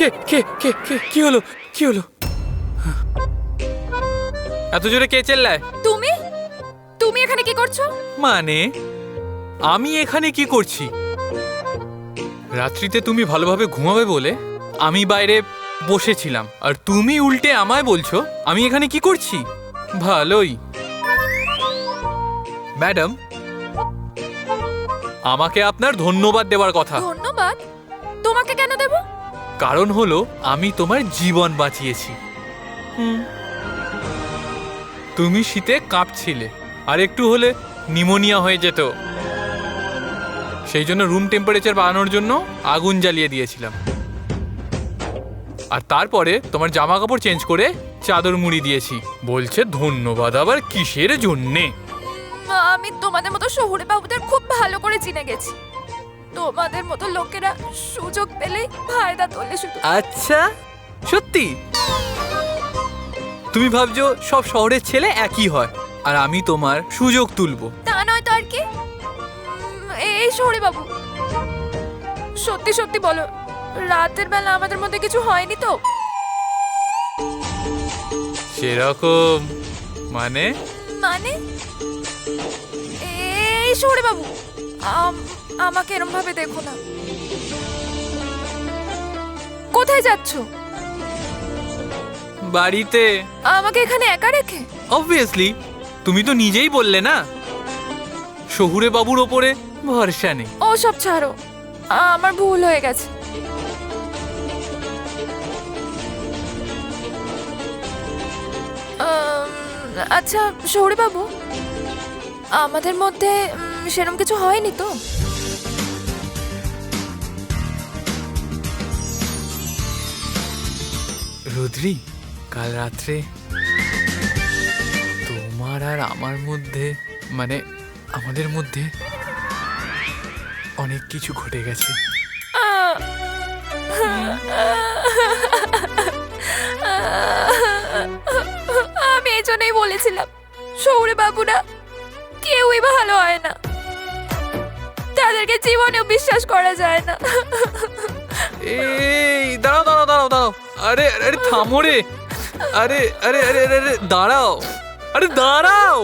কে কে কে কে কি হলো কি হলো? এত জোরে কে চেল্লায়? তুমি তুমি এখানে কি করছো? মানে আমি এখানে কি করছি? রাত্রিতে তুমি ভালোভাবে ঘুমাবে বলে আমি বাইরে বসেছিলাম, আর তুমি উল্টে আমায় বলছো আমি এখানে কি করছি? ভালোই। ম্যাডাম, আমাকে আপনার ধন্যবাদ দেওয়ার কথা। ধন্যবাদ? তোমাকে কেন দেব? কারণ হলো আমি তোমার জীবন বাঁচিয়েছি। তুমি শীতে কাঁপছিলে, আর একটু হলে নিউমোনিয়া হয়ে যেত। সেই জন্য রুম টেম্পারেচার বাড়ানোর জন্য আগুন জ্বালিয়ে দিয়েছিলাম, আর তারপরে তোমার জামা কাপড় চেঞ্জ করে চাদর মুড়ি দিয়েছি। বলছে ধন্যবাদ আবার কিসের জন্যে? আমি তোমাদের মতো শহুরে বাবুদের খুব ভালো করে চিনে গেছি। তোমাদের মতো লোকেরা সুযোগ পেলেই ফায়দা তোলে শুধু। আচ্ছা, সত্যি? তুমি ভাবছো সব শহরের ছেলে একই হয়, আর আমি তোমার সুযোগ তুলবো? তা নয় তো আর কি। এই শহুরে বাবু, সত্যি সত্যি বলো, রাতের বেলা আমাদের মধ্যে কিছু হয়নি তো? সেরকম মানে? মানে এই শহুরে বাবু, আমাকে এরম ভাবে দেখো না। কোথায় যাচ্ছ? বাড়িতে। আমাকে এখানে একা রেখে? অবভিয়াসলি, তুমি তো নিজেই বললে না শহুরে বাবুর ওপরে ভরসা নেই। ও সব ছাড়ো, আমার ভুল হয়ে গেছে। আচ্ছা শহুরে বাবু, আমাদের মধ্যে সেরকম কিছু হয়নি তো? রুদ্রি, কাল রাত্রে তোমার আর আমার মধ্যে, মানে আমাদের মধ্যে অনেক কিছু ঘটে গেছে। আমি এই জন্যই বলেছিলাম শহুরে বাবুরা কেউই ভালো হয় না, তাদেরকে জীবনেও বিশ্বাস করা যায় না। এই দাঁড়াও দাঁড়াও দাঁড়াও দাঁড়াও, আরে আরে থামো রে, আরে আরে আরে আরে দাঁড়াও, আরে দাঁড়াও।